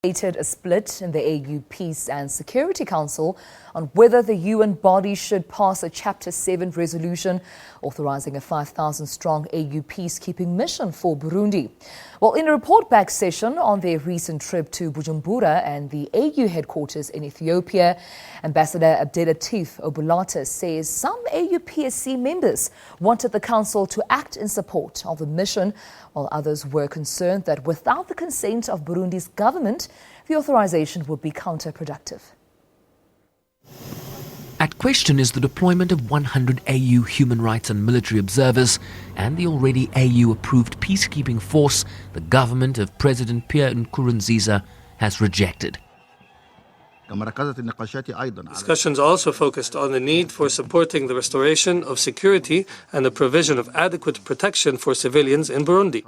A split in the AU Peace and Security Council on whether the UN body should pass a Chapter 7 resolution authorizing a 5,000-strong AU peacekeeping mission for Burundi. Well, in a report-back session on their recent trip to Bujumbura and the AU headquarters in Ethiopia, Ambassador Abdellatif Aboulatta says some AUPSC members wanted the council to act in support of the mission, while others were concerned that without the consent of Burundi's government, the authorization would be counterproductive. At question is the deployment of 100 AU human rights and military observers and the already AU-approved peacekeeping force the government of President Pierre Nkurunziza has rejected. Discussions also focused on the need for supporting the restoration of security and the provision of adequate protection for civilians in Burundi.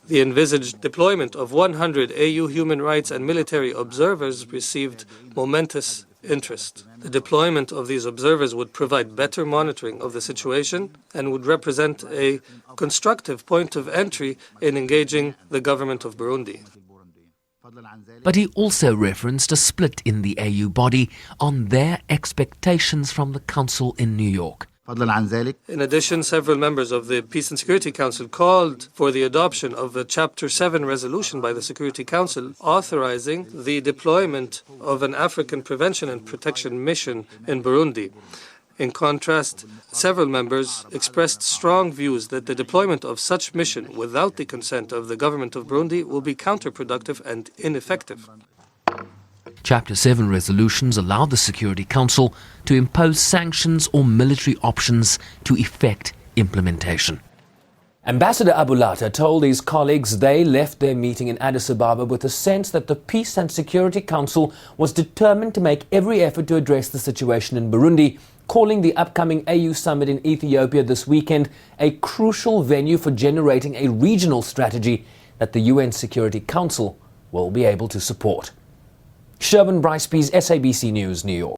The envisaged deployment of 100 AU human rights and military observers received momentous interest. The deployment of these observers would provide better monitoring of the situation and would represent a constructive point of entry in engaging the government of Burundi. But he also referenced a split in the AU body on their expectations from the Council in New York. In addition, several members of the Peace and Security Council called for the adoption of a Chapter 7 resolution by the Security Council authorizing the deployment of an African prevention and protection mission in Burundi. In contrast, several members expressed strong views that the deployment of such mission without the consent of the government of Burundi will be counterproductive and ineffective. Chapter 7 resolutions allow the Security Council to impose sanctions or military options to effect implementation. Ambassador Aboulatta told his colleagues they left their meeting in Addis Ababa with a sense that the Peace and Security Council was determined to make every effort to address the situation in Burundi, calling the upcoming AU summit in Ethiopia this weekend a crucial venue for generating a regional strategy that the UN Security Council will be able to support. Sherman Bryce-Pease, SABC News, New York.